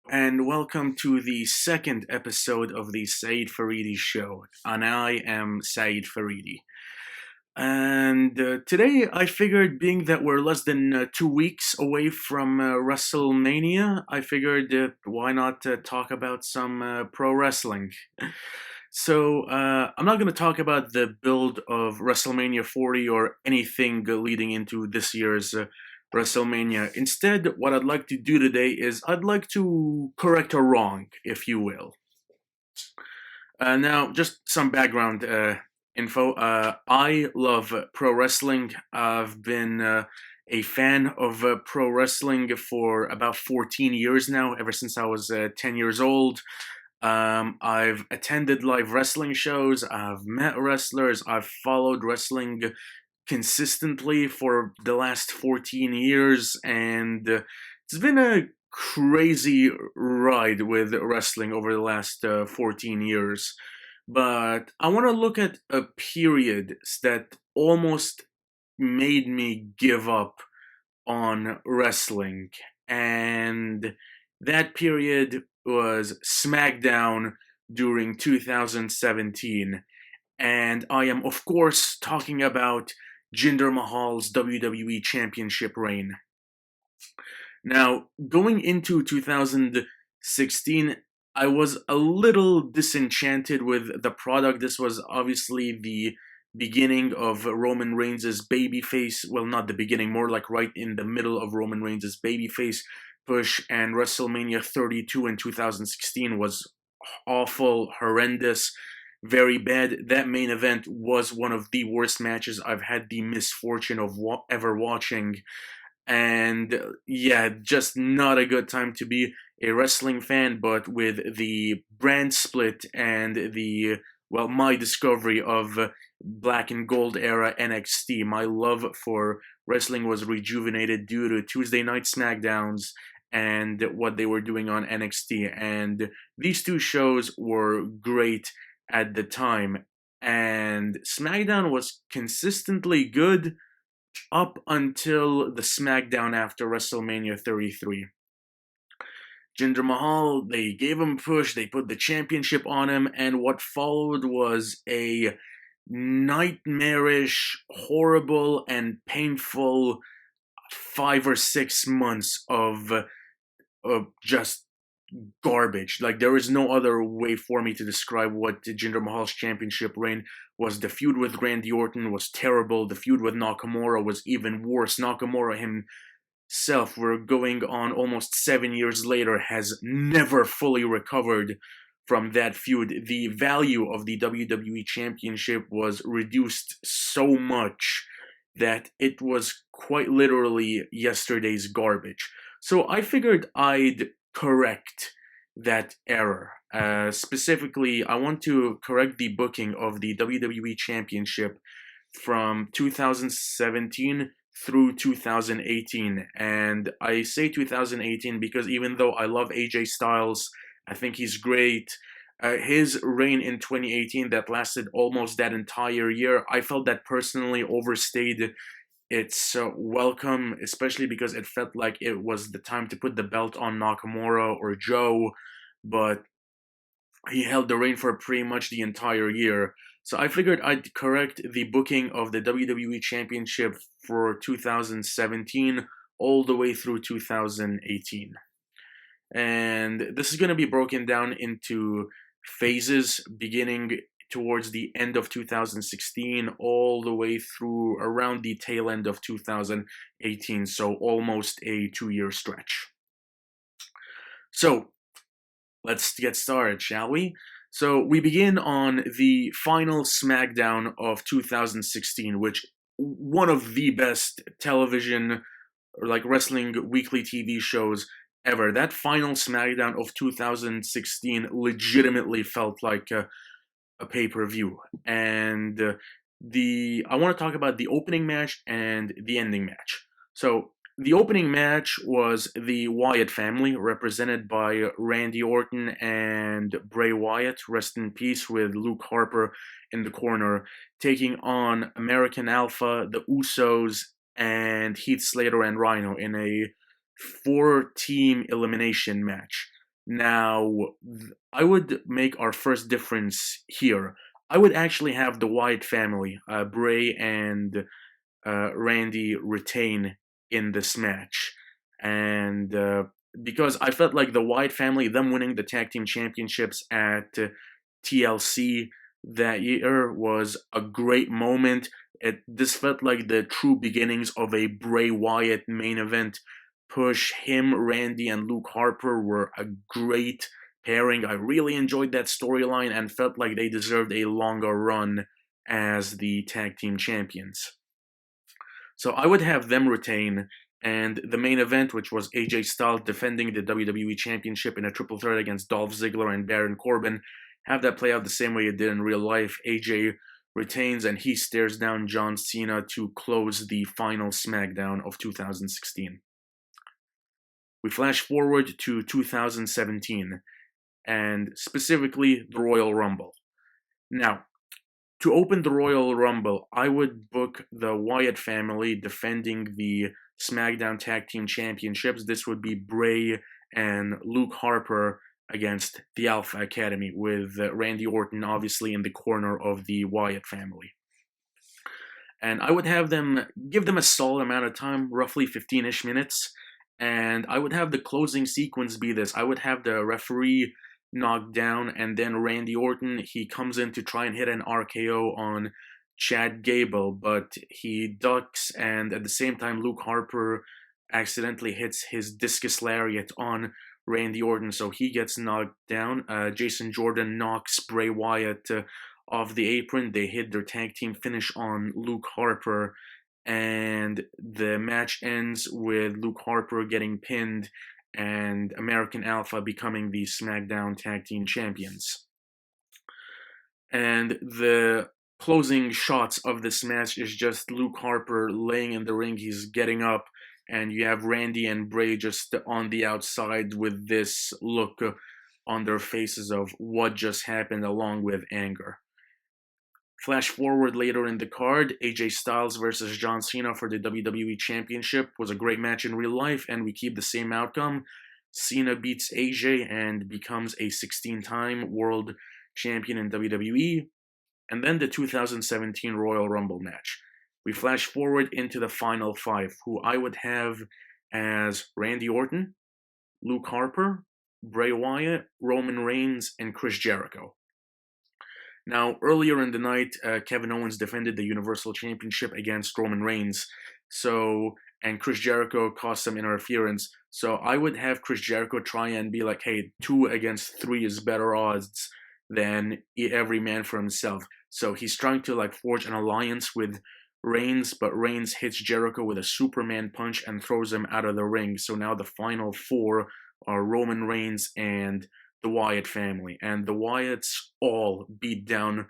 and welcome to the second episode of the Saeed Faridi Show. And I am Saeed Faridi. And today I figured, being that we're less than 2 weeks away from WrestleMania, I figured why not talk about some pro wrestling. So I'm not going to talk about the build of WrestleMania 40 or anything leading into this year's WrestleMania. Instead, what I'd like to do today is I'd like to correct a wrong, if you will. Now, just some background info. I love pro wrestling. I've been a fan of pro wrestling for about 14 years now, ever since I was 10 years old. I've attended live wrestling shows, I've met wrestlers, I've followed wrestling consistently for the last 14 years, and it's been a crazy ride with wrestling over the last 14 years. But I want to look at a period that almost made me give up on wrestling, and that period was SmackDown during 2017. And I am, of course, talking about Jinder Mahal's WWE Championship reign. Now, going into 2016, I was a little disenchanted with the product. This was obviously the beginning of Roman Reigns' babyface. Well, not the beginning, more like right in the middle of Roman Reigns' babyface push. And WrestleMania 32 in 2016 was awful, horrendous, very bad. That main event was one of the worst matches I've had the misfortune of ever watching. And yeah, just not a good time to be a wrestling fan. But with the brand split and my discovery of black and gold era NXT, my love for wrestling was rejuvenated due to Tuesday night SmackDowns and what they were doing on NXT. And these two shows were great at the time. And SmackDown was consistently good up until the SmackDown after WrestleMania 33. Jinder Mahal, they gave him a push, they put the championship on him, and what followed was a nightmarish, horrible, and painful 5 or 6 months of just garbage. Like, there is no other way for me to describe what Jinder Mahal's championship reign was. The feud with Randy Orton was terrible. The feud with Nakamura was even worse. Nakamura himself, we're going on almost 7 years later, has never fully recovered from that feud. The value of the WWE Championship was reduced so much that it was quite literally yesterday's garbage. So I figured I'd correct that error. Specifically, I want to correct the booking of the WWE Championship from 2017 through 2018. And I say 2018 because even though I love AJ Styles, I think he's great. His reign in 2018 that lasted almost that entire year, I felt that personally overstayed its welcome, especially because it felt like it was the time to put the belt on Nakamura or Joe, but he held the reign for pretty much the entire year. So I figured I'd correct the booking of the WWE Championship for 2017 all the way through 2018. And this is going to be broken down into phases, beginning towards the end of 2016 all the way through around the tail end of 2018, so almost a 2 year stretch. So let's get started, shall we? So we begin on the final SmackDown of 2016, which one of the best television or like wrestling weekly TV shows ever. That final SmackDown of 2016 legitimately felt like a pay-per-view. And the I want to talk about the opening match and the ending match. So the opening match was the Wyatt family, represented by Randy Orton and Bray Wyatt, rest in peace, with Luke Harper in the corner, taking on American Alpha, the Usos, and Heath Slater and Rhino in a four-team elimination match. Now, I would make our first difference here. I would actually have the Wyatt family, Bray and Randy, retain in this match. And because I felt like the Wyatt family, them winning the tag team championships at TLC that year was a great moment. This felt like the true beginnings of a Bray Wyatt main event push. Him, Randy, and Luke Harper were a great pairing. I really enjoyed that storyline and felt like they deserved a longer run as the tag team champions. So I would have them retain, and the main event, which was AJ Styles defending the WWE Championship in a triple threat against Dolph Ziggler and Baron Corbin, have that play out the same way it did in real life. AJ retains and he stares down John Cena to close the final SmackDown of 2016. We flash forward to 2017, and specifically the Royal Rumble. Now, to open the Royal Rumble, I would book the Wyatt family defending the SmackDown Tag Team Championships. This would be Bray and Luke Harper against the Alpha Academy, with Randy Orton obviously in the corner of the Wyatt family. And I would have them give them a solid amount of time, roughly 15-ish minutes, and I would have the closing sequence be this. I would have the referee knocked down, and then Randy Orton, he comes in to try and hit an RKO on Chad Gable, but he ducks, and at the same time Luke Harper accidentally hits his discus lariat on Randy Orton, so he gets knocked down. Jason Jordan knocks Bray Wyatt off the apron. They hit their tag team finish on Luke Harper, and the match ends with Luke Harper getting pinned and American Alpha becoming the SmackDown Tag Team Champions. And the closing shots of this match is just Luke Harper laying in the ring. He's getting up, and you have Randy and Bray just on the outside with this look on their faces of what just happened, along with anger. Flash forward later in the card, AJ Styles versus John Cena for the WWE Championship was a great match in real life, and we keep the same outcome. Cena beats AJ and becomes a 16-time world champion in WWE. And then the 2017 Royal Rumble match. We flash forward into the final five, who I would have as Randy Orton, Luke Harper, Bray Wyatt, Roman Reigns, and Chris Jericho. Now, earlier in the night, Kevin Owens defended the Universal Championship against Roman Reigns, and Chris Jericho caused some interference. So I would have Chris Jericho try and be like, hey, 2 against 3 is better odds than every man for himself. So he's trying to like forge an alliance with Reigns, but Reigns hits Jericho with a Superman punch and throws him out of the ring. So now the final 4 are Roman Reigns and the Wyatt family, and the Wyatts all beat down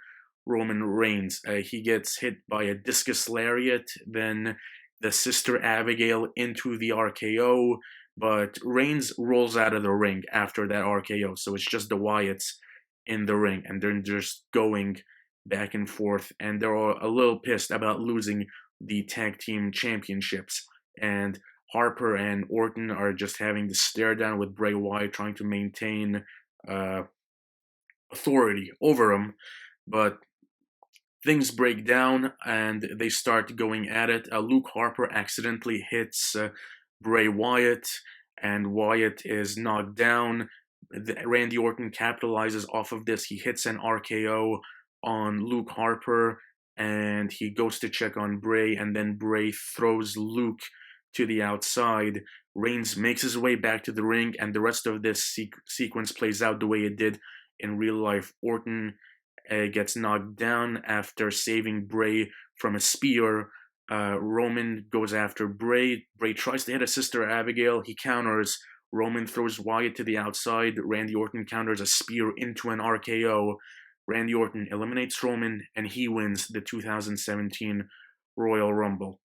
Roman Reigns. He gets hit by a discus lariat, then the Sister Abigail into the RKO, but Reigns rolls out of the ring after that RKO, so it's just the Wyatts in the ring, and they're just going back and forth, and they're all a little pissed about losing the tag team championships, and Harper and Orton are just having the stare down with Bray Wyatt trying to maintain authority over him, but things break down and they start going at it. Luke Harper accidentally hits Bray Wyatt, and Wyatt is knocked down. Randy Orton capitalizes off of this. He hits an RKO on Luke Harper, and he goes to check on Bray, and then Bray throws Luke to the outside. Reigns makes his way back to the ring, and the rest of this sequence plays out the way it did in real life. Orton gets knocked down after saving Bray from a spear. Roman goes after Bray. Bray tries to hit a Sister Abigail. He counters. Roman throws Wyatt to the outside. Randy Orton counters a spear into an RKO. Randy Orton eliminates Roman, and he wins the 2017 Royal Rumble.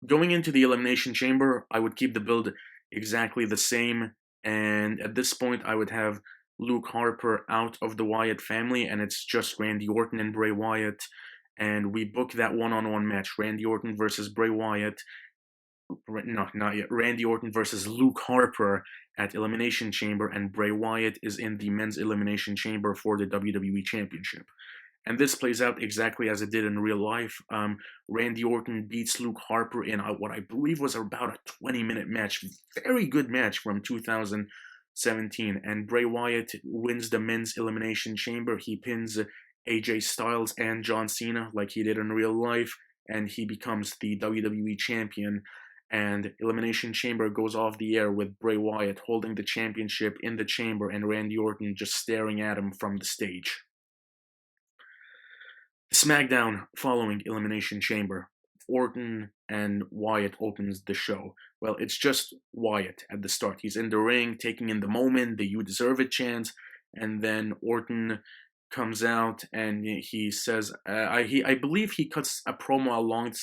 Going into the Elimination Chamber, I would keep the build exactly the same, and at this point I would have Luke Harper out of the Wyatt family, and it's just Randy Orton and Bray Wyatt, and we book that one-on-one match, Randy Orton versus Bray Wyatt. No, not yet. Randy Orton versus Luke Harper, at Elimination Chamber, and Bray Wyatt is in the men's Elimination Chamber for the WWE Championship. And this plays out exactly as it did in real life. Randy Orton beats Luke Harper in what I believe was about a 20-minute match. Very good match from 2017. And Bray Wyatt wins the men's Elimination Chamber. He pins AJ Styles and John Cena like he did in real life, and he becomes the WWE Champion. And Elimination Chamber goes off the air with Bray Wyatt holding the championship in the chamber and Randy Orton just staring at him from the stage. SmackDown following Elimination Chamber. Orton and Wyatt opens the show. Well, it's just Wyatt at the start. He's in the ring, taking in the moment, the "You Deserve It" chants, and then Orton comes out and he says, I believe he cuts a promo along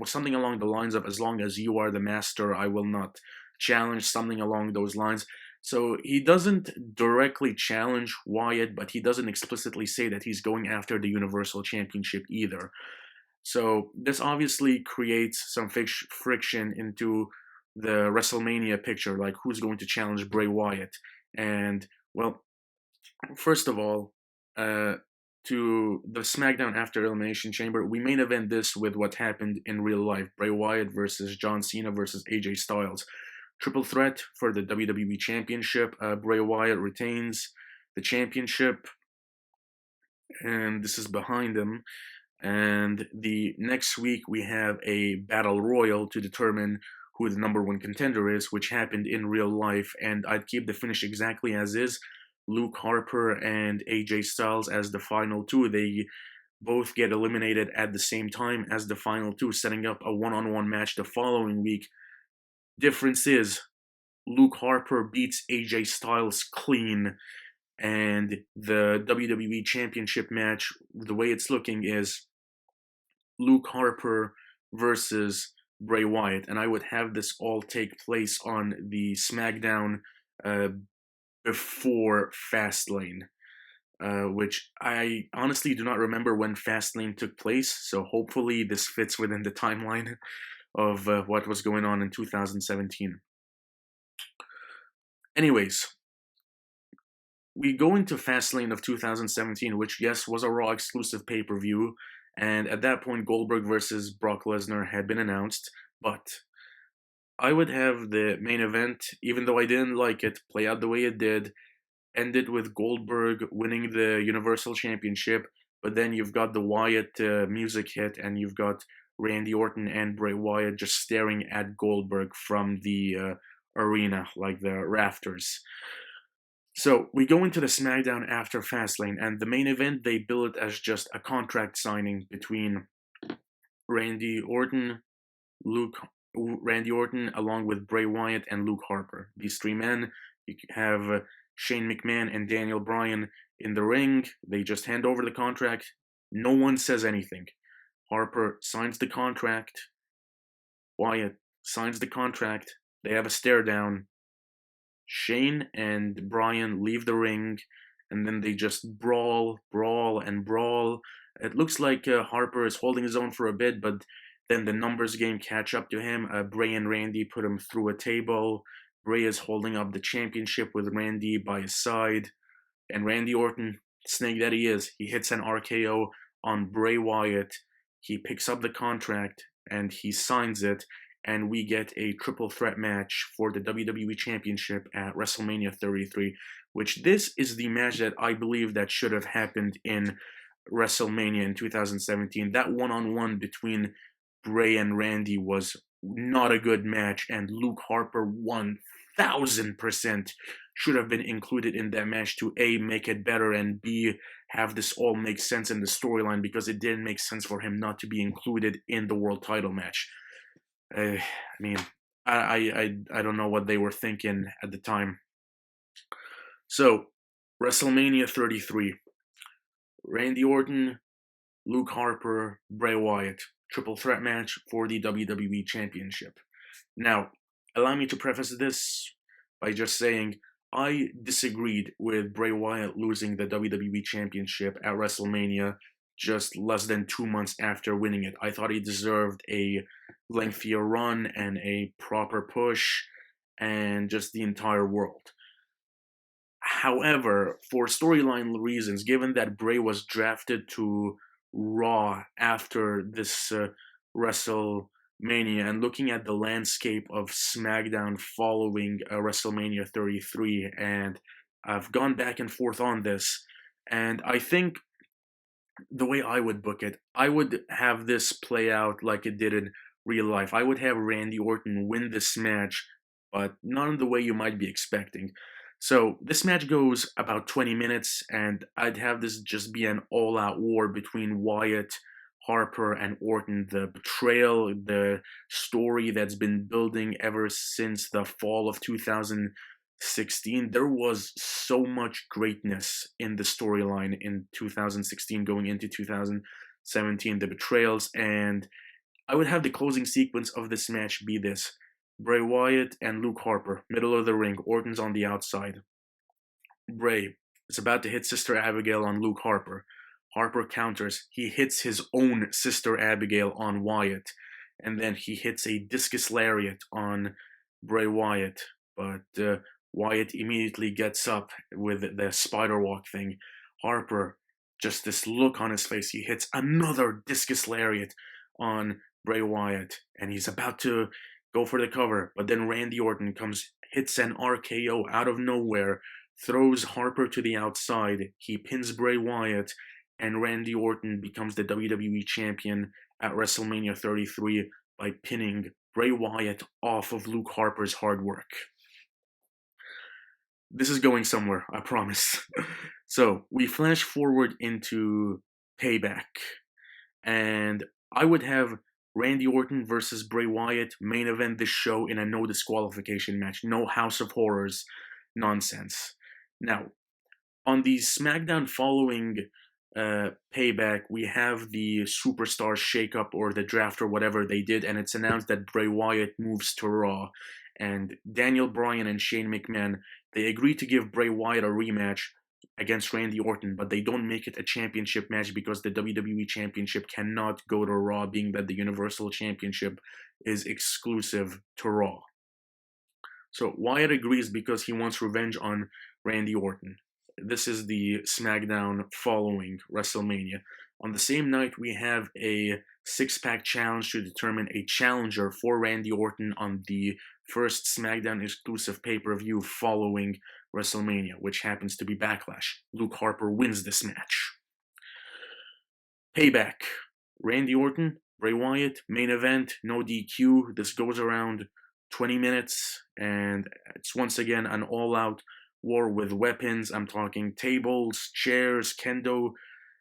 something along the lines of, "As long as you are the master, I will not challenge," something along those lines. So he doesn't directly challenge Wyatt, but he doesn't explicitly say that he's going after the Universal Championship either. So this obviously creates some friction into the WrestleMania picture, like who's going to challenge Bray Wyatt. And, well, first of all, to the SmackDown after Elimination Chamber, we main event this with what happened in real life. Bray Wyatt versus John Cena versus AJ Styles. Triple threat for the WWE Championship. Bray Wyatt retains the championship, and this is behind him. And the next week we have a battle royal to determine who the number one contender is, which happened in real life. And I'd keep the finish exactly as is. Luke Harper and AJ Styles as the final two. They both get eliminated at the same time as the final two, setting up a one-on-one match the following week. Difference is Luke Harper beats AJ Styles clean, and the WWE Championship match, the way it's looking, is Luke Harper versus Bray Wyatt. And I would have this all take place on the SmackDown before Fastlane, which I honestly do not remember when Fastlane took place, so hopefully this fits within the timeline of what was going on in 2017. Anyways, we go into Fastlane of 2017, which, yes, was a Raw exclusive pay-per-view, and at that point, Goldberg versus Brock Lesnar had been announced, but I would have the main event, even though I didn't like it, play out the way it did, ended with Goldberg winning the Universal Championship, but then you've got the Wyatt music hit, and you've got Randy Orton and Bray Wyatt just staring at Goldberg from the arena, like the rafters. So we go into the SmackDown after Fastlane, and the main event, they bill it as just a contract signing between Randy Orton along with Bray Wyatt and Luke Harper. These three men, you have Shane McMahon and Daniel Bryan in the ring. They just hand over the contract. No one says anything. Harper signs the contract. Wyatt signs the contract. They have a stare down. Shane and Bryan leave the ring, and then they just brawl. It looks like Harper is holding his own for a bit, but then the numbers game catch up to him. Bray and Randy put him through a table. Bray is holding up the championship with Randy by his side, and Randy Orton, snake that he is, he hits an RKO on Bray Wyatt. He picks up the contract and he signs it, and we get a triple threat match for the WWE Championship at WrestleMania 33, which this is the match that I believe that should have happened in WrestleMania in 2017. That one-on-one between Bray and Randy was not a good match, and Luke Harper 1000% should have been included in that match to A, make it better, and B, have this all make sense in the storyline, because it didn't make sense for him not to be included in the world title match. I mean, I don't know what they were thinking at the time. So, WrestleMania 33. Randy Orton, Luke Harper, Bray Wyatt. Triple threat match for the WWE Championship. Now, allow me to preface this by just saying I disagreed with Bray Wyatt losing the WWE Championship at WrestleMania just less than 2 months after winning it. I thought he deserved a lengthier run and a proper push, and just the entire world. However, for storyline reasons, given that Bray was drafted to Raw after this WrestleMania, and looking at the landscape of SmackDown following WrestleMania 33, and I've gone back and forth on this, and I think the way I would book it, I would have this play out like it did in real life. I would have Randy Orton win this match, but not in the way you might be expecting. So this match goes about 20 minutes, and I'd have this just be an all-out war between Wyatt, Harper, and Orton. The betrayal, the story that's been building ever since the fall of 2016. There was so much greatness in the storyline in 2016 going into 2017, the betrayals, and I would have the closing sequence of this match be this: Bray Wyatt and Luke Harper, middle of the ring, Orton's on the outside. Bray is about to hit Sister Abigail on Luke Harper. Harper counters. He hits his own Sister Abigail on Wyatt. And then he hits a discus lariat on Bray Wyatt. But Wyatt immediately gets up with the spider walk thing. Harper, just this look on his face, he hits another discus lariat on Bray Wyatt. And he's about to go for the cover. But then Randy Orton comes, hits an RKO out of nowhere, throws Harper to the outside. He pins Bray Wyatt, and Randy Orton becomes the WWE Champion at WrestleMania 33 by pinning Bray Wyatt off of Luke Harper's hard work. This is going somewhere, I promise. So, we flash forward into Payback, and I would have Randy Orton versus Bray Wyatt main event this show in a no disqualification match. No House of Horrors nonsense. Now, on the SmackDown following Payback, we have the Superstars shakeup or the draft or whatever they did, and it's announced that Bray Wyatt moves to Raw. And Daniel Bryan and Shane McMahon, they agree to give Bray Wyatt a rematch against Randy Orton, but they don't make it a championship match because the WWE Championship cannot go to Raw, being that the Universal Championship is exclusive to Raw. So Wyatt agrees because he wants revenge on Randy Orton. This is the SmackDown following WrestleMania. On the same night, we have a six-pack challenge to determine a challenger for Randy Orton on the first SmackDown exclusive pay-per-view following WrestleMania, which happens to be Backlash. Luke Harper wins this match. Payback. Randy Orton, Bray Wyatt, main event, no DQ. This goes around 20 minutes, and it's once again an all-out war with weapons. I'm talking tables, chairs, kendo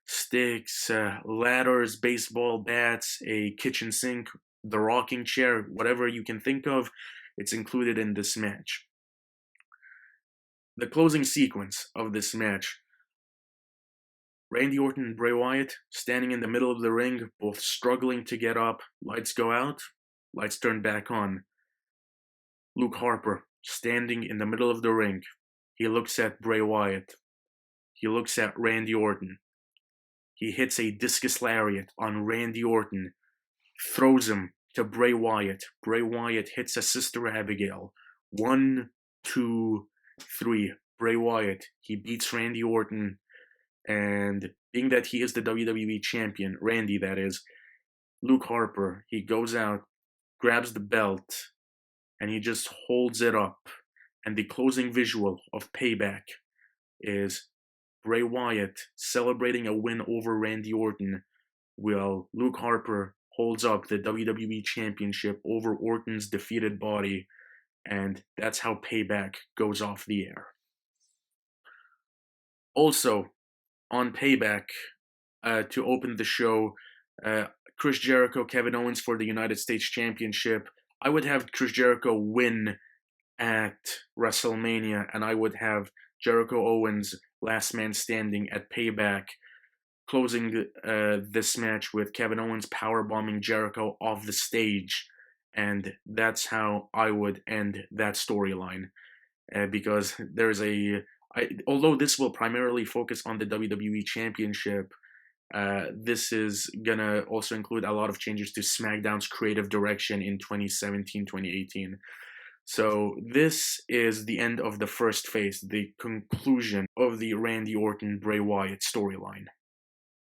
sticks, ladders, baseball bats, a kitchen sink, the rocking chair, whatever you can think of, it's included in this match. The closing sequence of this match: Randy Orton and Bray Wyatt standing in the middle of the ring, both struggling to get up. Lights go out, lights turn back on. Luke Harper standing in the middle of the ring. He looks at Bray Wyatt. He looks at Randy Orton. He hits a discus lariat on Randy Orton, throws him to Bray Wyatt. Bray Wyatt hits a Sister Abigail. 1, 2, 3. Bray Wyatt, he beats Randy Orton, and being that he is the WWE Champion, Randy that is, Luke Harper, he goes out, grabs the belt, and he just holds it up. And the closing visual of Payback is Bray Wyatt celebrating a win over Randy Orton, while Luke Harper holds up the WWE Championship over Orton's defeated body, and that's how Payback goes off the air. Also, on Payback, to open the show, Chris Jericho, Kevin Owens for the United States Championship. I would have Chris Jericho win at WrestleMania, and I would have Jericho Owens last man standing at Payback, closing this match with Kevin Owens powerbombing Jericho off the stage, and that's how I would end that storyline. Because there's although this will primarily focus on the WWE Championship, this is gonna also include a lot of changes to SmackDown's creative direction in 2017-2018. So this is the end of the first phase, the conclusion of the Randy Orton Bray Wyatt storyline.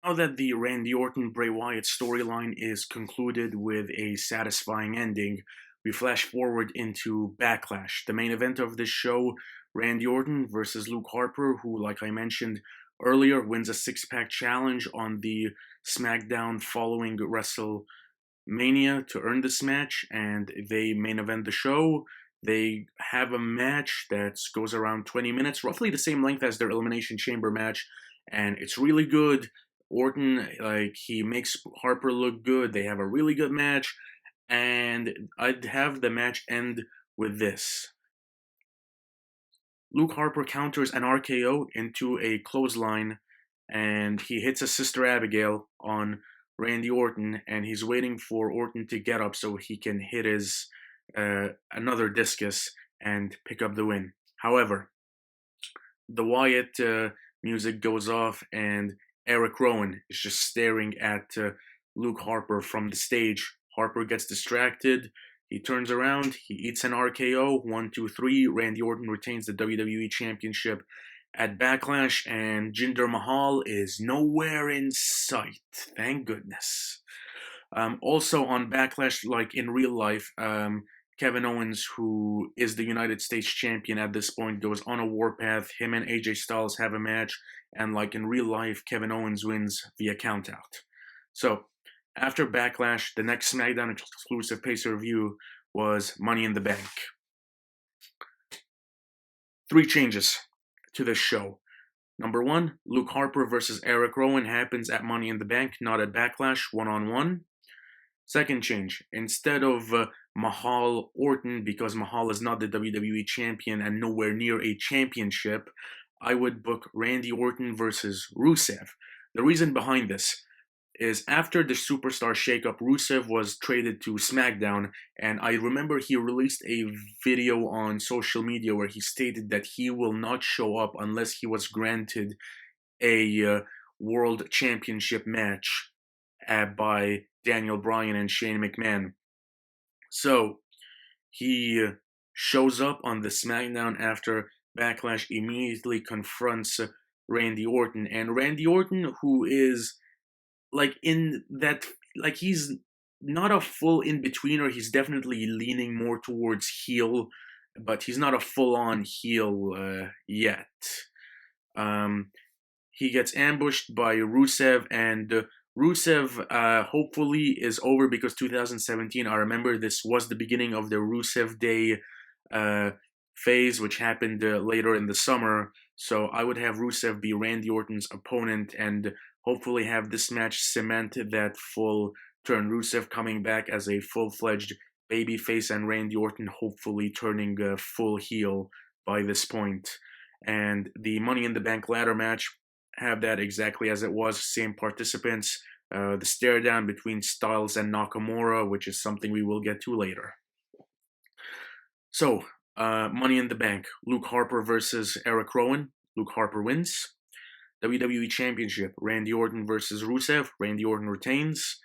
Now that the Randy Orton Bray Wyatt storyline is concluded with a satisfying ending, we flash forward into Backlash, the main event of this show. Randy Orton versus Luke Harper, who, like I mentioned earlier, wins a six-pack challenge on the SmackDown following WrestleMania to earn this match, and they main event the show. They have a match that goes around 20 minutes, roughly the same length as their Elimination Chamber match, and it's really good. Orton, he makes Harper look good. They have a really good match, and I'd have the match end with this. Luke Harper counters an RKO into a clothesline, and he hits his sister Abigail on Randy Orton, and he's waiting for Orton to get up so he can hit his another discus and pick up the win. However, the Wyatt music goes off, and Eric Rowan is just staring at Luke Harper from the stage. Harper gets distracted. He turns around. He eats an RKO. 1, 2, 3. Randy Orton retains the WWE Championship at Backlash, and Jinder Mahal is nowhere in sight. Thank goodness. Also on Backlash, like in real life, Kevin Owens, who is the United States champion at this point, goes on a warpath. Him and AJ Styles have a match, and like in real life, Kevin Owens wins via countout. So, after Backlash, the next SmackDown exclusive pay-per-view was Money in the Bank. 3 changes to this show. Number 1, Luke Harper versus Eric Rowan happens at Money in the Bank, not at Backlash, one-on-one. Second change, instead of Mahal Orton, because Mahal is not the WWE champion and nowhere near a championship, I would book Randy Orton versus Rusev. The reason behind this is after the Superstar shakeup, Rusev was traded to SmackDown, and I remember he released a video on social media where he stated that he will not show up unless he was granted a World Championship match by Daniel Bryan and Shane McMahon. So he shows up on the SmackDown after Backlash, immediately confronts Randy Orton, and Randy Orton, who is he's not a full in-betweener. He's definitely leaning more towards heel, but he's not a full-on heel yet. He gets ambushed by Rusev, and Rusev hopefully is over, because 2017, I remember this was the beginning of the Rusev Day phase, which happened later in the summer. So I would have Rusev be Randy Orton's opponent and hopefully have this match cement that full turn. Rusev coming back as a full-fledged babyface, and Randy Orton hopefully turning full heel by this point. And the Money in the Bank ladder match, have that exactly as it was, same participants, the stare down between Styles and Nakamura, which is something we will get to later. So, Money in the Bank, Luke Harper versus Eric Rowan. Luke Harper wins. WWE Championship, Randy Orton versus Rusev. Randy Orton retains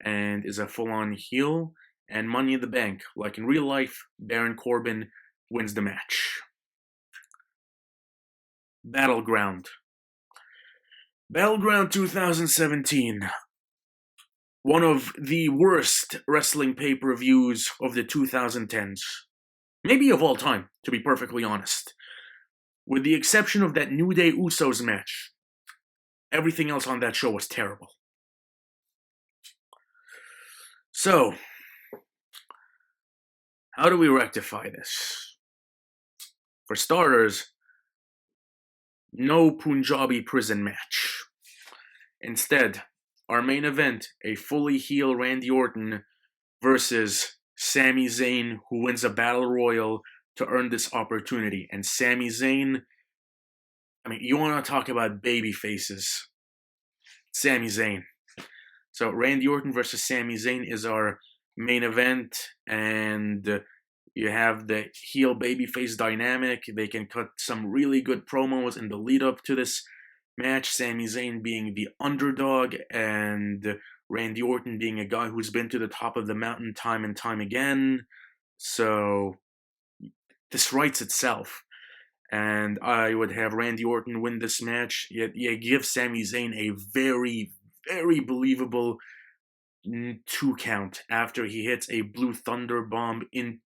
and is a full-on heel. And Money in the Bank, like in real life, Baron Corbin wins the match. Battleground 2017. One of the worst wrestling pay-per-views of the 2010s. Maybe of all time, to be perfectly honest. With the exception of that New Day Usos match, everything else on that show was terrible. So, how do we rectify this? For starters, no Punjabi prison match. Instead, our main event, a fully heel Randy Orton versus Sami Zayn, who wins a battle royal to earn this opportunity. And Sami Zayn, you want to talk about baby faces. Sami Zayn. So Randy Orton versus Sami Zayn is our main event, and you have the heel babyface dynamic. They can cut some really good promos in the lead up to this match. Sami Zayn being the underdog, and Randy Orton being a guy who's been to the top of the mountain time and time again. So, this writes itself. And I would have Randy Orton win this match. Yet give Sami Zayn a very, very believable 2 count after he hits a Blue Thunder bomb in,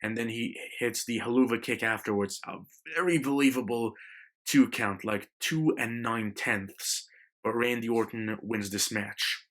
and then he hits the Haluva kick afterwards. A very believable 2 count, like 2 9/10. But Randy Orton wins this match.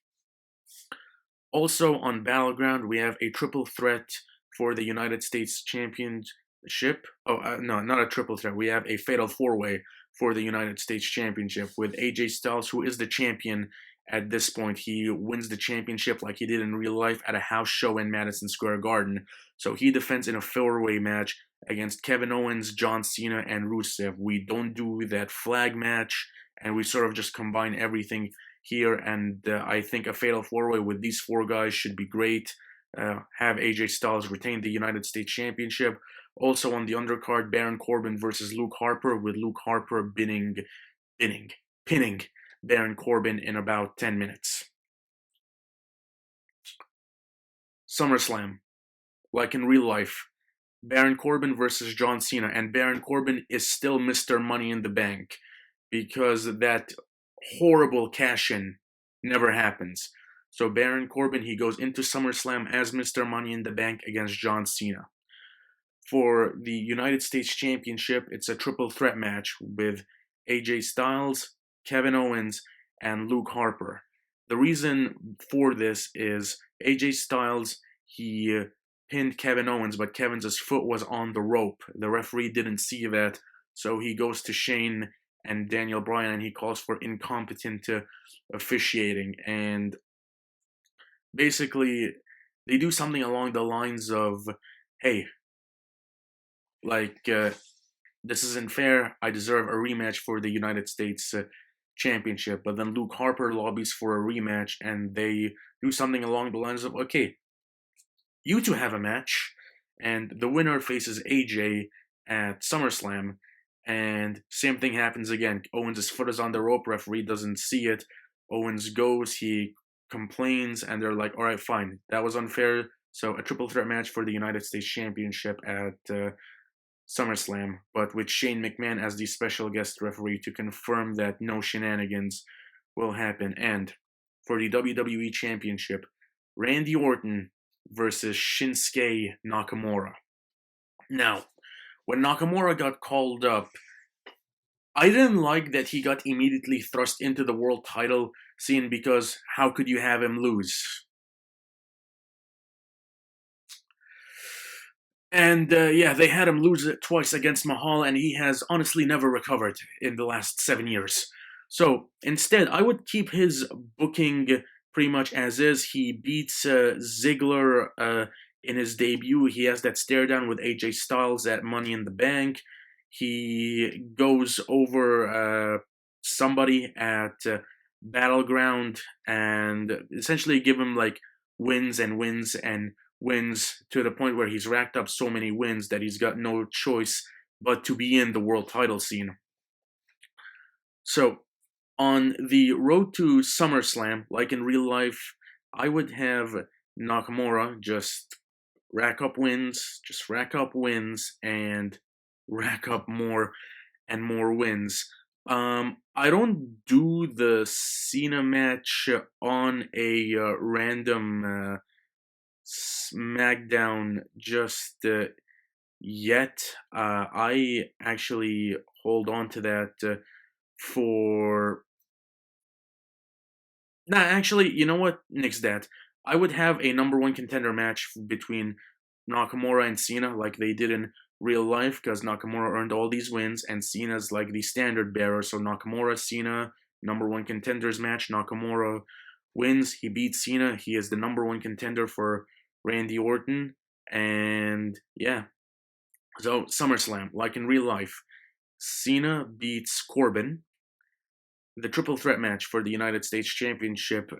Also on Battleground, we have a triple threat for the United States Championship. Oh, no, not a triple threat. We have a fatal 4-way for the United States Championship with AJ Styles, who is the champion at this point. He wins the championship like he did in real life at a house show in Madison Square Garden. So he defends in a 4-way match against Kevin Owens, John Cena, and Rusev. We don't do that flag match, and we sort of just combine everything here, and I think a fatal 4-way with these 4 guys should be great. Have AJ Styles retain the United States Championship. Also on the undercard, Baron Corbin versus Luke Harper, with Luke Harper pinning Baron Corbin in about 10 minutes. SummerSlam, like in real life, Baron Corbin versus John Cena, and Baron Corbin is still Mr. Money in the Bank because that horrible cash-in never happens. So Baron Corbin, he goes into SummerSlam as Mr. Money in the Bank against John Cena. For the United States Championship, it's a triple threat match with AJ Styles, Kevin Owens, and Luke Harper. The reason for this is AJ Styles, he pinned Kevin Owens, but Kevin's foot was on the rope. The referee didn't see that, so he goes to Shane and Daniel Bryan, and he calls for incompetent officiating. And basically, they do something along the lines of, hey, like, this isn't fair. I deserve a rematch for the United States Championship. But then Luke Harper lobbies for a rematch, and they do something along the lines of, okay, you two have a match, and the winner faces AJ at SummerSlam. And same thing happens again. Owens' foot is on the rope. Referee doesn't see it. Owens goes. He complains. And they're like, all right, fine. That was unfair. So a triple threat match for the United States Championship at SummerSlam. But with Shane McMahon as the special guest referee to confirm that no shenanigans will happen. And for the WWE Championship, Randy Orton versus Shinsuke Nakamura. Now, when Nakamura got called up, I didn't like that he got immediately thrust into the world title scene because how could you have him lose? And yeah, they had him lose it twice against Mahal, and he has honestly never recovered in the last 7 years. So instead, I would keep his booking pretty much as is. He beats Ziggler in his debut. He has that stare down with AJ Styles at Money in the Bank. He goes over somebody at Battleground and essentially give him like wins and wins and wins to the point where he's racked up so many wins that he's got no choice but to be in the world title scene. So on the road to SummerSlam, like in real life, I would have Nakamura just rack up wins, and rack up more and more wins. I don't do the Cena match on a random SmackDown just yet. I actually hold on to that for. Nah, actually, you know what? Nix that. I would have a number one contender match between Nakamura and Cena, like they did in real life, because Nakamura earned all these wins, and Cena's like the standard bearer. So Nakamura, Cena, number one contenders match. Nakamura wins. He beats Cena. He is the number one contender for Randy Orton. And yeah. So SummerSlam, like in real life, Cena beats Corbin. The triple threat match for the United States Championship.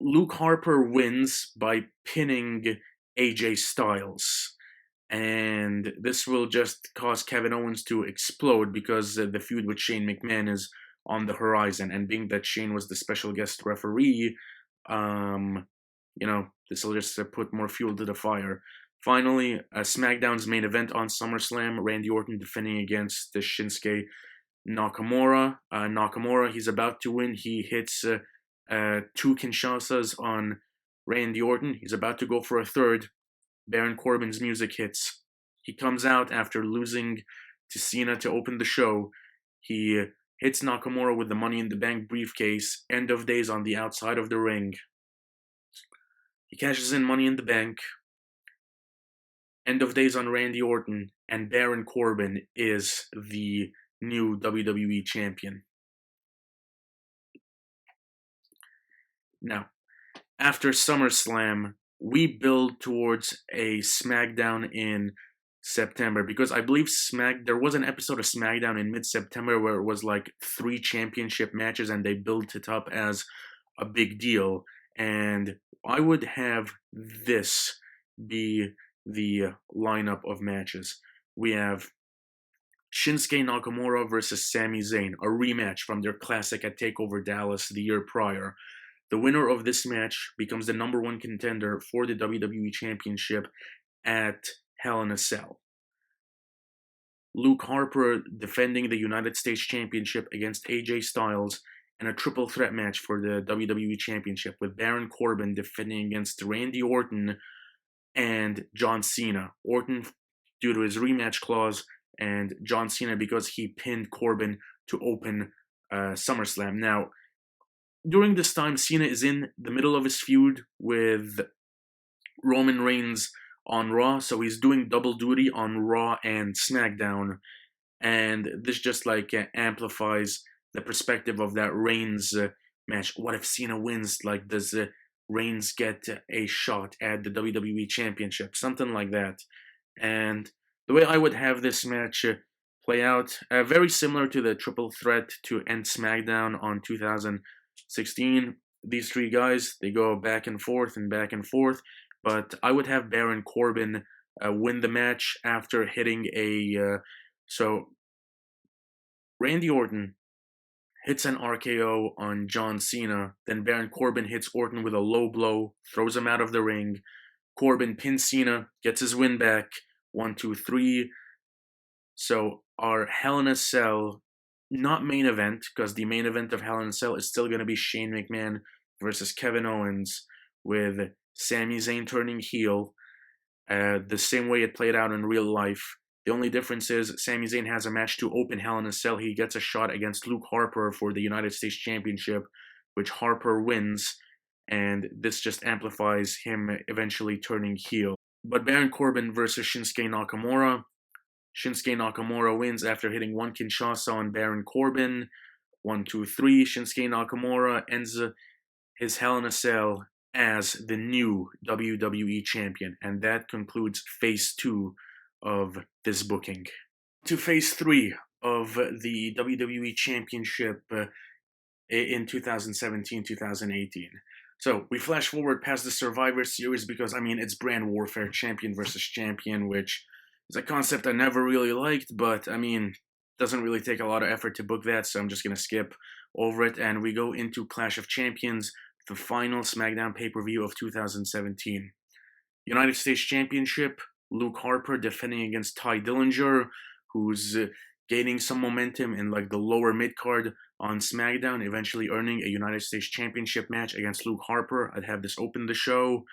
Luke Harper wins by pinning AJ Styles. And this will just cause Kevin Owens to explode because the feud with Shane McMahon is on the horizon. And being that Shane was the special guest referee, this will just put more fuel to the fire. Finally, SmackDown's main event on SummerSlam, Randy Orton defending against Shinsuke Nakamura. Nakamura, he's about to win. He hits two Kinshasas on Randy Orton. He's about to go for a third. Baron Corbin's music hits. He comes out after losing to Cena to open the show. He hits Nakamura with the Money in the Bank briefcase. End of days on the outside of the ring. He cashes in Money in the Bank. End of days on Randy Orton, and Baron Corbin is the new WWE Champion. Now, after SummerSlam, we build towards a SmackDown in September, because I believe there was an episode of SmackDown in mid-September where it was like 3 championship matches and they built it up as a big deal, and I would have this be the lineup of matches. We have Shinsuke Nakamura versus Sami Zayn, a rematch from their classic at TakeOver Dallas the year prior. The winner of this match becomes the #1 contender for the WWE Championship at Hell in a Cell. Luke Harper defending the United States Championship against AJ Styles in a triple threat match for the WWE Championship, with Baron Corbin defending against Randy Orton and John Cena. Orton due to his rematch clause, and John Cena because he pinned Corbin to open SummerSlam. Now, during this time, Cena is in the middle of his feud with Roman Reigns on Raw, so he's doing double duty on Raw and SmackDown, and this just like amplifies the perspective of that Reigns match. What if Cena wins? Like, does Reigns get a shot at the WWE Championship? Something like that. And the way I would have this match play out, very similar to the triple threat to end SmackDown on 2016. These 3 guys, they go back and forth and back and forth, but I would have Baron Corbin win the match after hitting so Randy Orton hits an RKO on John Cena, then Baron Corbin hits Orton with a low blow, throws him out of the ring. Corbin pins Cena, gets his win back. 1, 2, 3. So our Hell in a Cell, not main event, because the main event of Hell in a Cell is still going to be Shane McMahon versus Kevin Owens, with Sami Zayn turning heel, the same way it played out in real life. The only difference is Sami Zayn has a match to open Hell in a Cell. He gets a shot against Luke Harper for the United States Championship, which Harper wins, and this just amplifies him eventually turning heel. But Baron Corbin versus Shinsuke Nakamura. Shinsuke Nakamura wins after hitting 1 Kinshasa on Baron Corbin. 1, 2, 3. Shinsuke Nakamura ends his Hell in a Cell as the new WWE Champion. And that concludes Phase 2 of this booking. To Phase 3 of the WWE Championship in 2017-2018. So we flash forward past the Survivor Series because, I mean, it's brand warfare, champion versus champion, which is a concept I never really liked, but, I mean, doesn't really take a lot of effort to book that, so I'm just going to skip over it. And we go into Clash of Champions, the final SmackDown pay-per-view of 2017. United States Championship, Luke Harper defending against Ty Dillinger, who's gaining some momentum in like the lower mid-card on SmackDown, eventually earning a United States Championship match against Luke Harper. I'd have this open the show.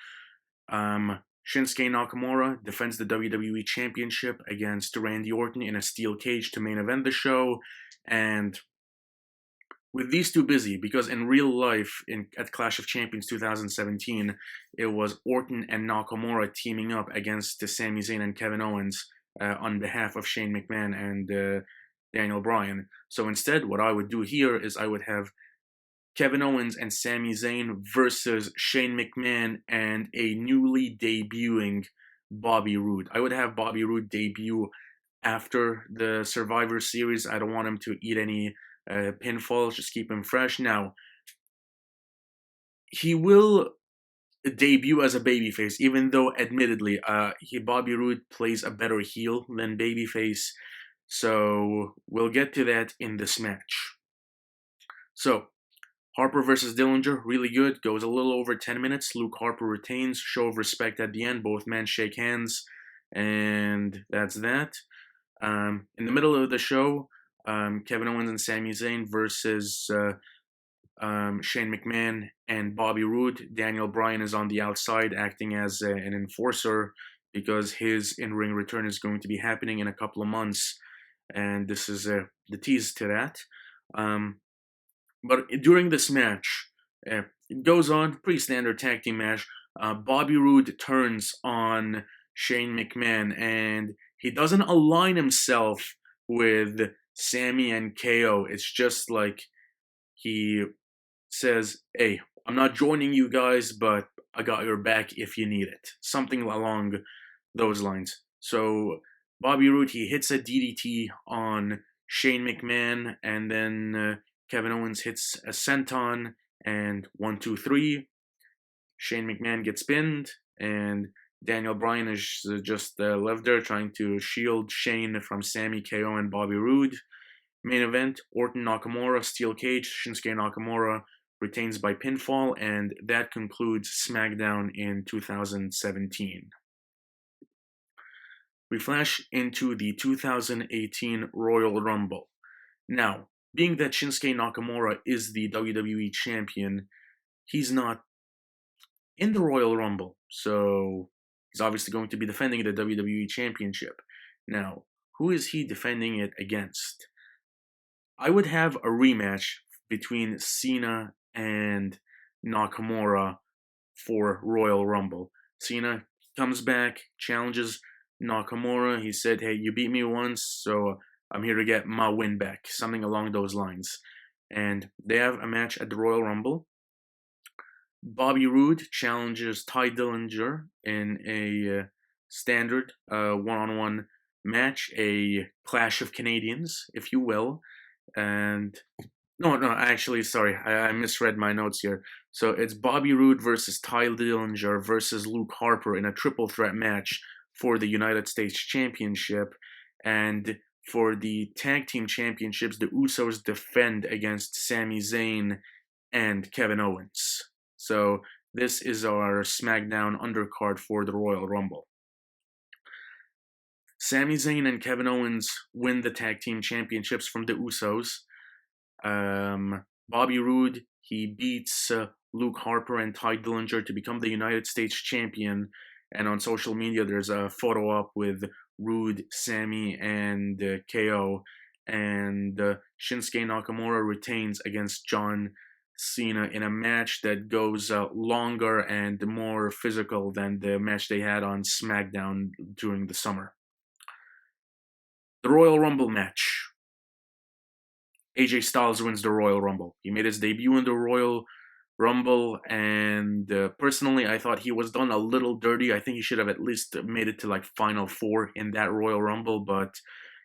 Shinsuke Nakamura defends the WWE Championship against Randy Orton in a steel cage to main event the show. And with these two busy, because in real life, at Clash of Champions 2017, it was Orton and Nakamura teaming up against Sami Zayn and Kevin Owens on behalf of Shane McMahon and Daniel Bryan. So instead, what I would do here is I would have Kevin Owens and Sami Zayn versus Shane McMahon and a newly debuting Bobby Roode. I would have Bobby Roode debut after the Survivor Series. I don't want him to eat any pinfalls, just keep him fresh. Now, he will debut as a babyface, even though admittedly Bobby Roode plays a better heel than babyface. So we'll get to that in this match. So Harper versus Dillinger, really good. Goes a little over 10 minutes. Luke Harper retains. Show of respect at the end. Both men shake hands. And that's that. In the middle of the show, Kevin Owens and Sami Zayn versus Shane McMahon and Bobby Roode. Daniel Bryan is on the outside acting as an enforcer because his in-ring return is going to be happening in a couple of months. And this is the tease to that. But during this match, it goes on, pretty standard tag team match. Bobby Roode turns on Shane McMahon and he doesn't align himself with Sammy and KO. It's just like he says, "Hey, I'm not joining you guys, but I got your back if you need it." Something along those lines. So Bobby Roode, he hits a DDT on Shane McMahon, and then Kevin Owens hits a senton, and 1, 2, 3. Shane McMahon gets pinned, and Daniel Bryan is just left there trying to shield Shane from Sammy, KO, and Bobby Roode. Main event, Orton Nakamura, steel cage, Shinsuke Nakamura retains by pinfall, and that concludes SmackDown in 2017. We flash into the 2018 Royal Rumble. Now, being that Shinsuke Nakamura is the WWE Champion, he's not in the Royal Rumble, so he's obviously going to be defending the WWE Championship. Now, who is he defending it against? I would have a rematch between Cena and Nakamura for Royal Rumble. Cena comes back, challenges Nakamura. He said, "Hey, you beat me once, so I'm here to get my win back." Something along those lines. And they have a match at the Royal Rumble. Bobby Roode challenges Ty Dillinger in a standard one-on-one match, a clash of Canadians, if you will. And no, actually, sorry, I misread my notes here. So it's Bobby Roode versus Ty Dillinger versus Luke Harper in a triple threat match for the United States Championship. And for the tag team championships, the Usos defend against Sami Zayn and Kevin Owens. So this is our SmackDown undercard for the Royal Rumble. Sami Zayn and Kevin Owens win the tag team championships from the Usos. Bobby Roode, he beats Luke Harper and Ty Dillinger to become the United States champion. And on social media, there's a photo up with Roode, Sammy, and KO. And Shinsuke Nakamura retains against John Cena in a match that goes longer and more physical than the match they had on SmackDown during the summer. The Royal Rumble match. AJ Styles wins the Royal Rumble. He made his debut in the Royal Rumble, and personally, I thought he was done a little dirty. I think he should have at least made it to like Final Four in that Royal Rumble, but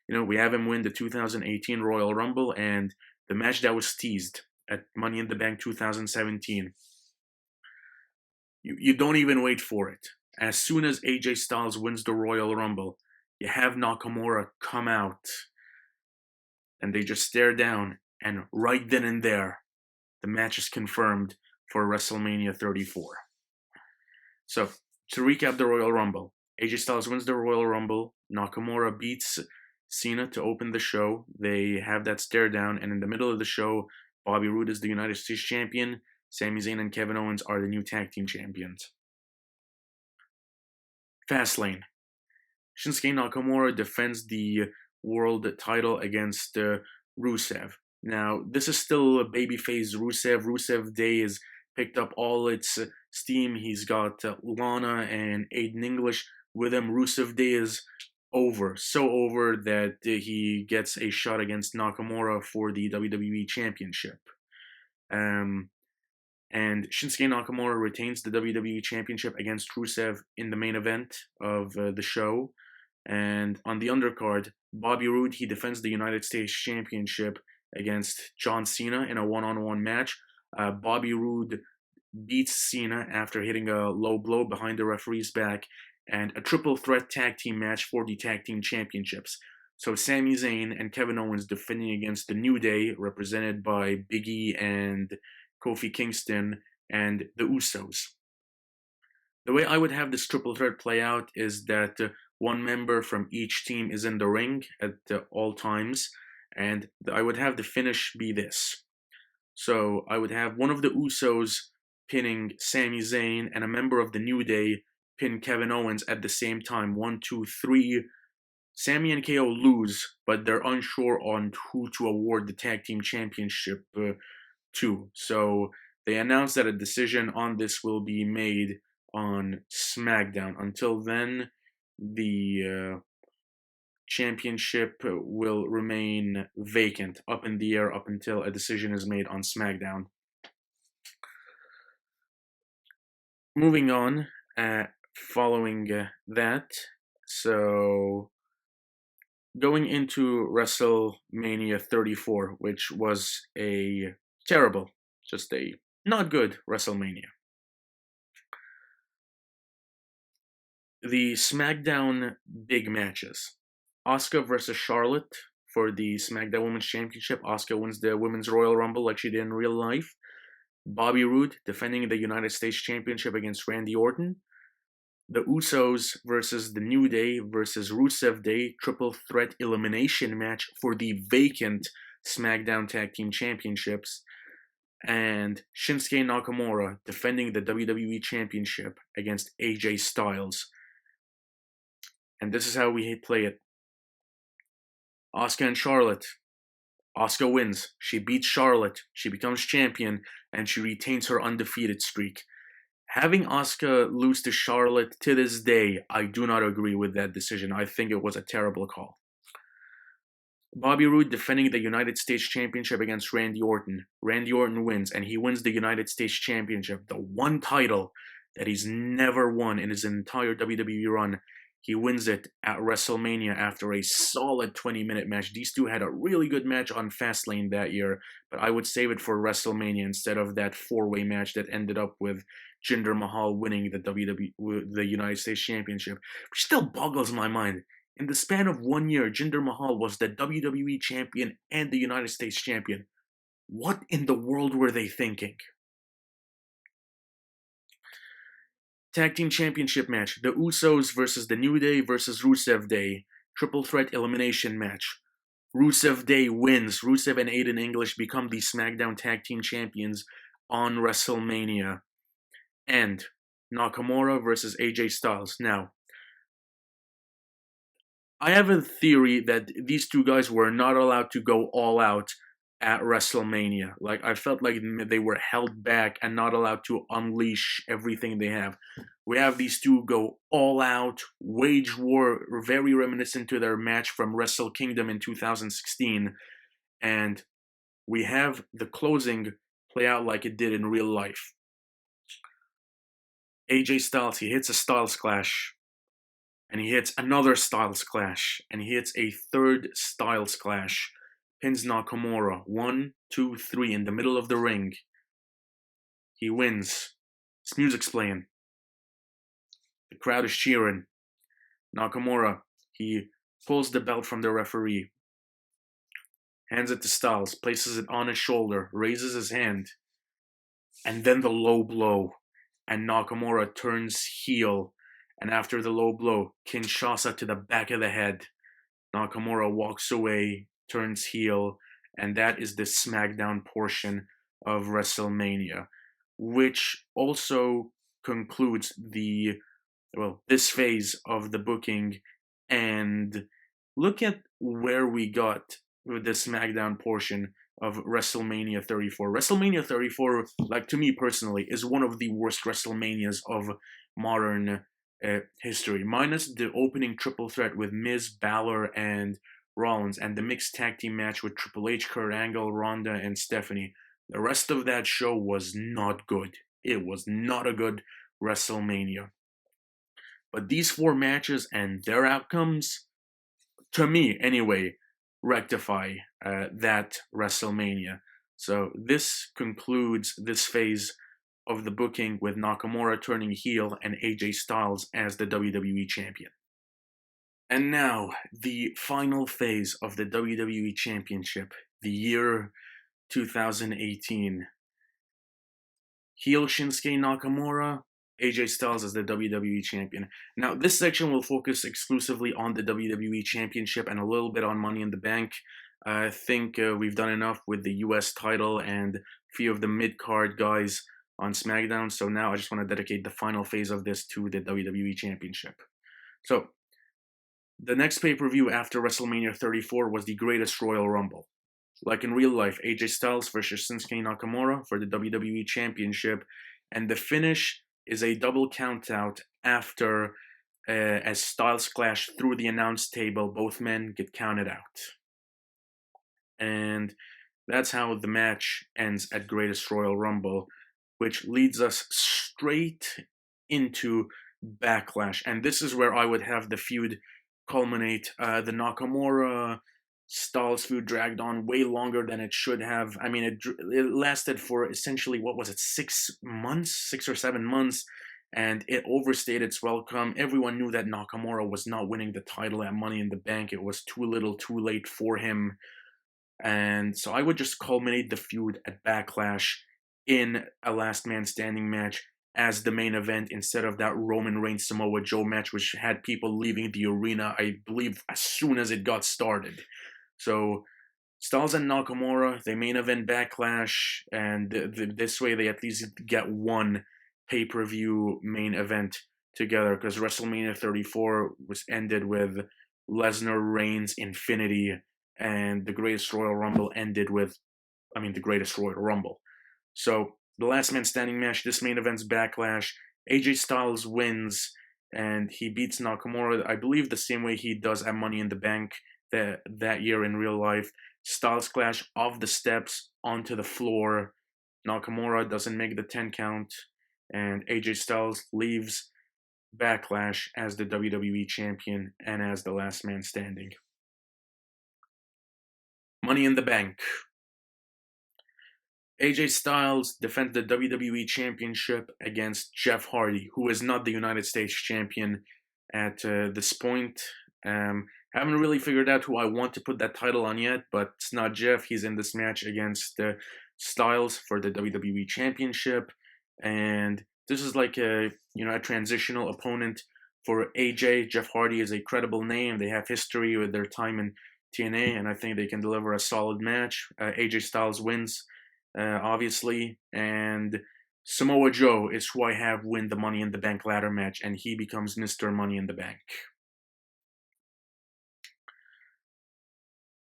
we have him win the 2018 Royal Rumble, and the match that was teased at Money in the Bank 2017. You don't even wait for it. As soon as AJ Styles wins the Royal Rumble, you have Nakamura come out, and they just stare down, and right then and there, the match is confirmed for WrestleMania 34. So, to recap the Royal Rumble, AJ Styles wins the Royal Rumble, Nakamura beats Cena to open the show, they have that stare down, and in the middle of the show, Bobby Roode is the United States Champion, Sami Zayn and Kevin Owens are the new tag team champions. Fastlane. Shinsuke Nakamura defends the world title against Rusev. Now, this is still a babyface Rusev. Rusev Day has picked up all its steam. He's got Lana and Aiden English with him. Rusev Day is over. So over that he gets a shot against Nakamura for the WWE Championship. And Shinsuke Nakamura retains the WWE Championship against Rusev in the main event of the show. And on the undercard, Bobby Roode, he defends the United States Championship against John Cena in a one-on-one match. Bobby Roode beats Cena after hitting a low blow behind the referee's back, and a triple threat tag team match for the tag team championships. So Sami Zayn and Kevin Owens defending against the New Day, represented by Big E and Kofi Kingston, and the Usos. The way I would have this triple threat play out is that one member from each team is in the ring at all times, and I would have the finish be this. So I would have one of the Usos pinning Sami Zayn and a member of the New Day pin Kevin Owens at the same time. One, two, three. Sami and KO lose, but they're unsure on who to award the tag team championship to. So they announced that a decision on this will be made on SmackDown. Until then, the championship will remain vacant, up in the air, up until a decision is made on SmackDown. Moving on, following that, so going into WrestleMania 34, which was a terrible, just a not good WrestleMania. The SmackDown big matches. Asuka versus Charlotte for the SmackDown Women's Championship. Asuka wins the Women's Royal Rumble like she did in real life. Bobby Roode defending the United States Championship against Randy Orton. The Usos versus the New Day versus Rusev Day triple threat elimination match for the vacant SmackDown Tag Team Championships. And Shinsuke Nakamura defending the WWE Championship against AJ Styles. And this is how we play it. Asuka and Charlotte. Asuka wins. She beats Charlotte. She becomes champion, and she retains her undefeated streak. Having Asuka lose to Charlotte to this day, I do not agree with that decision. I think it was a terrible call. Bobby Roode defending the United States Championship against Randy Orton. Randy Orton wins, and he wins the United States Championship, the one title that he's never won in his entire WWE run. He wins it at WrestleMania after a solid 20-minute match. These two had a really good match on Fastlane that year, but I would save it for WrestleMania instead of that four-way match that ended up with Jinder Mahal winning the United States Championship, which still boggles my mind. In the span of 1 year, Jinder Mahal was the WWE Champion and the United States Champion. What in the world were they thinking? Tag Team Championship match. The Usos versus the New Day versus Rusev Day. Triple threat elimination match. Rusev Day wins. Rusev and Aiden English become the SmackDown Tag Team Champions on WrestleMania. And Nakamura versus AJ Styles. Now, I have a theory that these two guys were not allowed to go all out at WrestleMania. Like, I felt like they were held back and not allowed to unleash everything they have. We have these two go all out, wage war, very reminiscent to their match from Wrestle Kingdom in 2016. And we have the closing play out like it did in real life. AJ Styles, he hits a Styles Clash. And he hits another Styles Clash. And he hits a third Styles Clash. Pins Nakamura. 1, 2, 3 in the middle of the ring. He wins. His music's playing. The crowd is cheering. Nakamura, he pulls the belt from the referee. Hands it to Styles. Places it on his shoulder. Raises his hand. And then the low blow. And Nakamura turns heel. And after the low blow, Kinshasa to the back of the head. Nakamura walks away, turns heel, and that is the SmackDown portion of WrestleMania, which also concludes this phase of the booking. And look at where we got with the SmackDown portion of WrestleMania 34. WrestleMania 34, like, to me personally, is one of the worst WrestleManias of modern history, minus the opening triple threat with Miz, Balor, and Rollins, and the mixed tag team match with Triple H, Kurt Angle, Ronda, and Stephanie. The rest of that show was not good. It was not a good WrestleMania. But these four matches and their outcomes, to me anyway, rectify that WrestleMania. So this concludes this phase of the booking with Nakamura turning heel and AJ Styles as the WWE Champion. And now, the final phase of the WWE Championship, the year 2018. heel Shinsuke Nakamura, AJ Styles as the WWE Champion. Now, this section will focus exclusively on the WWE Championship and a little bit on Money in the Bank. I think we've done enough with the US title and a few of the mid-card guys on SmackDown, so now I just want to dedicate the final phase of this to the WWE Championship. So, the next pay-per-view after WrestleMania 34 was the Greatest Royal Rumble. Like in real life, AJ Styles versus Shinsuke Nakamura for the WWE Championship, and the finish is a double countout after, as Styles clash through the announce table, both men get counted out. And that's how the match ends at Greatest Royal Rumble, which leads us straight into Backlash. And this is where I would have the feud culminate. The Nakamura Styles feud dragged on way longer than it should have. I mean, it lasted for essentially, what was it, 6 months, 6 or 7 months, and it overstayed its welcome. Everyone knew that Nakamura was not winning the title at Money in the Bank. It was too little, too late for him. And so I would just culminate the feud at Backlash in a last man standing match as the main event instead of that Roman Reigns Samoa Joe match, which had people leaving the arena, I believe, as soon as it got started. So Styles and Nakamura, they main event Backlash, and this way they at least get one pay-per-view main event together, because WrestleMania 34 was ended with Lesnar Reigns Infinity, and the Greatest Royal Rumble ended with, the Greatest Royal Rumble. So the last man standing match, this main event's Backlash. AJ Styles wins, and he beats Nakamura, I believe, the same way he does at Money in the Bank that year in real life. Styles clash off the steps onto the floor. Nakamura doesn't make the 10 count, and AJ Styles leaves Backlash as the WWE Champion and as the last man standing. Money in the Bank. AJ Styles defends the WWE Championship against Jeff Hardy, who is not the United States Champion at this point. Haven't really figured out who I want to put that title on yet, but it's not Jeff. He's in this match against Styles for the WWE Championship, and this is like a transitional opponent for AJ. Jeff Hardy is a credible name. They have history with their time in TNA, and I think they can deliver a solid match. AJ Styles wins, obviously, and Samoa Joe is who I have win the Money in the Bank ladder match, and he becomes Mr. Money in the Bank.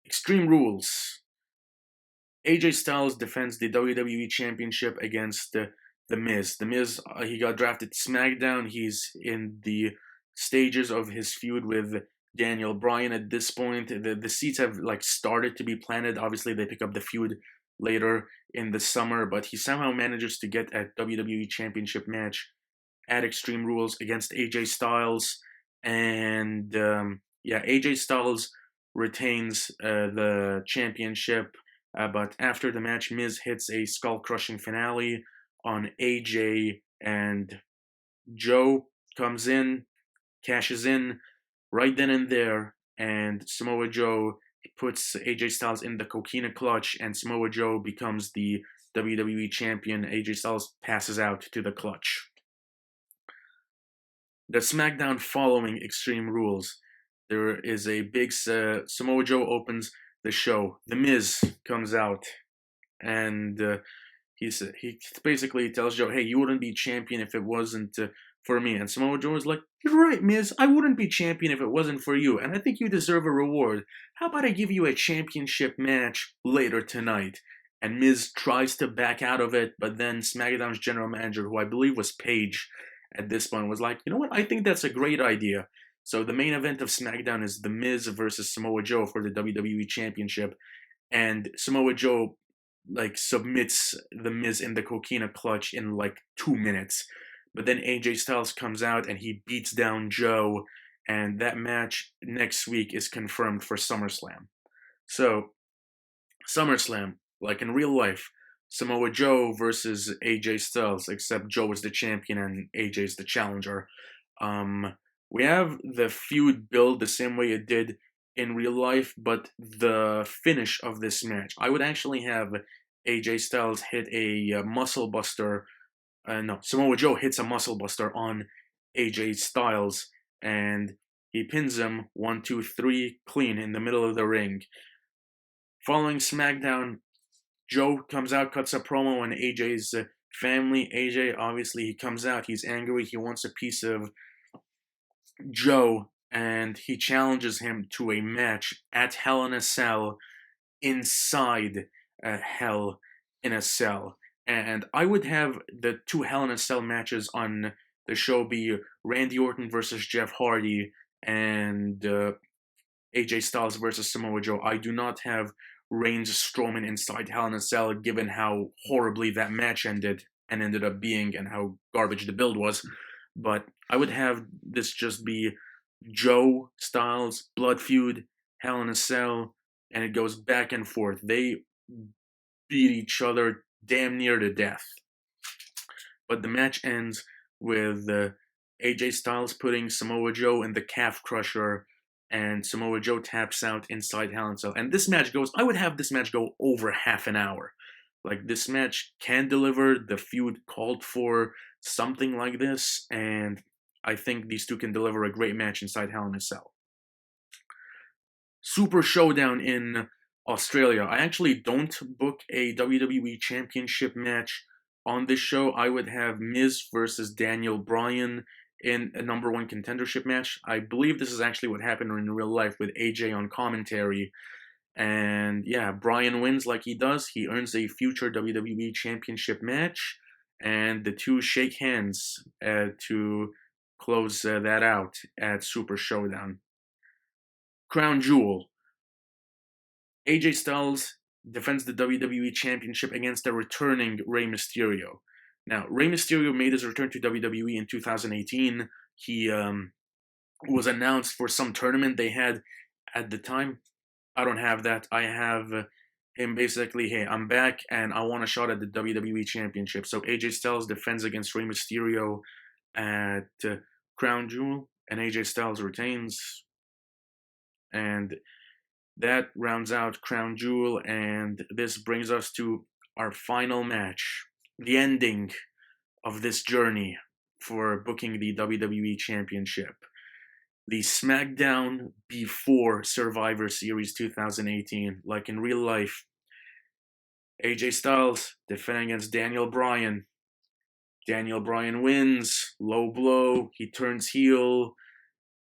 Extreme Rules. AJ Styles defends the WWE Championship against The Miz. The Miz, he got drafted to SmackDown. He's in the stages of his feud with Daniel Bryan at this point. The seeds have started to be planted. Obviously, they pick up the feud later in the summer, but he somehow manages to get a WWE Championship match at Extreme Rules against AJ Styles. And AJ Styles retains the championship, but after the match, Miz hits a skull-crushing finale on AJ, and Joe comes in, cashes in right then and there, and Samoa Joe puts AJ Styles in the Coquina Clutch, and Samoa Joe becomes the WWE Champion. AJ Styles passes out to the Clutch. The SmackDown following Extreme Rules, there is a big Samoa Joe opens the show. The Miz comes out, and he basically tells Joe, "Hey, you wouldn't be champion if it wasn't for me." And Samoa Joe is like, "You're right, Miz. I wouldn't be champion if it wasn't for you, and I think you deserve a reward. How about I give you a championship match later tonight?" And Miz tries to back out of it, but then SmackDown's general manager, who I believe was Paige at this point, was like, "You know what? I think that's a great idea." So the main event of SmackDown is The Miz versus Samoa Joe for the WWE Championship, and Samoa Joe submits The Miz in the Coquina Clutch in 2 minutes. But then AJ Styles comes out and he beats down Joe, and that match next week is confirmed for SummerSlam. So, SummerSlam, like in real life, Samoa Joe versus AJ Styles, except Joe is the champion and AJ is the challenger. We have the feud build the same way it did in real life, but the finish of this match, I would actually have AJ Styles hit a muscle buster no, Samoa Joe hits a muscle buster on AJ Styles, and he pins him 1, 2, 3 clean in the middle of the ring. Following SmackDown, Joe comes out, cuts a promo on AJ's family. AJ, obviously, he comes out, he's angry, he wants a piece of Joe, and he challenges him to a match at Hell in a Cell inside Hell in a Cell. And I would have the two Hell in a Cell matches on the show be Randy Orton versus Jeff Hardy and AJ Styles versus Samoa Joe. I do not have Reigns Strowman inside Hell in a Cell, given how horribly that match ended and ended up being, and how garbage the build was. But I would have this just be Joe Styles blood feud, Hell in a Cell, and it goes back and forth. They beat each other damn near to death. But the match ends with AJ Styles putting Samoa Joe in the calf crusher, and Samoa Joe taps out inside Hell in a Cell. And this match goes, I would have this match go over half an hour. Like, this match can deliver, the feud called for something like this, and I think these two can deliver a great match inside Hell in a Cell. Super Showdown in Australia. I actually don't book a WWE Championship match on this show. I would have Miz versus Daniel Bryan in a #1 contendership match. I believe this is actually what happened in real life with AJ on commentary. And yeah, Bryan wins like he does. He earns a future WWE Championship match, and the two shake hands to close that out at Super Showdown. Crown Jewel. AJ Styles defends the WWE Championship against the returning Rey Mysterio. Now, Rey Mysterio made his return to WWE in 2018. He was announced for some tournament they had at the time. I don't have that. I have him basically, hey, I'm back and I want a shot at the WWE Championship. So AJ Styles defends against Rey Mysterio at Crown Jewel, and AJ Styles retains. And that rounds out Crown Jewel, and this brings us to our final match, the ending of this journey for booking the WWE Championship. The SmackDown before Survivor Series 2018, like in real life. AJ Styles defending against Daniel Bryan. Daniel Bryan wins, low blow, he turns heel,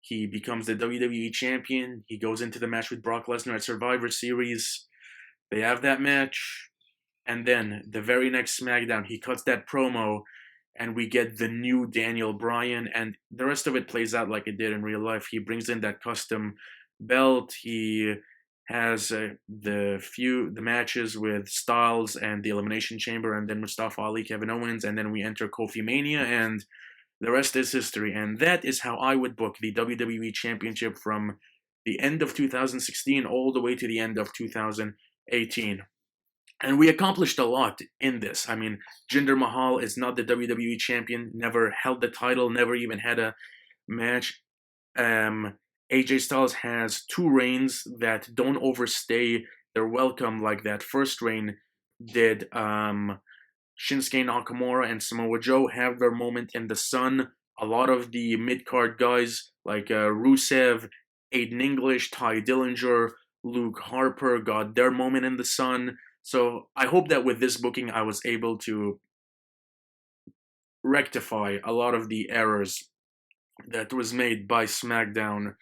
he becomes the WWE Champion, he goes into the match with Brock Lesnar at Survivor Series. They have that match, and then the very next SmackDown, he cuts that promo, and we get the new Daniel Bryan, and the rest of it plays out like it did in real life. He brings in that custom belt, he has the matches with Styles and the Elimination Chamber, and then Mustafa Ali, Kevin Owens, and then we enter Kofi Mania, and the rest is history. And that is how I would book the WWE Championship from the end of 2016 all the way to the end of 2018. And we accomplished a lot in this. I mean, Jinder Mahal is not the WWE Champion, never held the title, never even had a match. AJ Styles has 2 reigns that don't overstay their welcome like that first reign did. Shinsuke Nakamura and Samoa Joe have their moment in the sun. A lot of the mid-card guys like Rusev, Aiden English, Ty Dillinger, Luke Harper got their moment in the sun. So I hope that with this booking I was able to rectify a lot of the errors that was made by SmackDown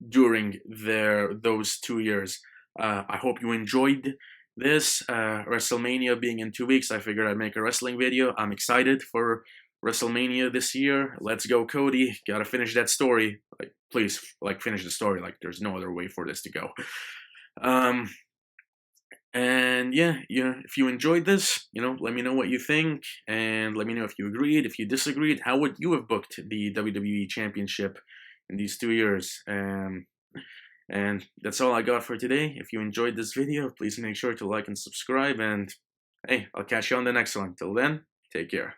during those 2 years. I hope you enjoyed this. WrestleMania being in 2 weeks, I figured I'd make a wrestling video. I'm excited for WrestleMania this year. Let's go, Cody. Gotta finish that story. Like, please, like, finish the story. Like, there's no other way for this to go. And yeah, if you enjoyed this, let me know what you think, and let me know if you agreed, if you disagreed. How would you have booked the WWE Championship in these 2 years? And that's all I got for today. If you enjoyed this video, please make sure to like and subscribe, and hey, I'll catch you on the next one. Till then, take care.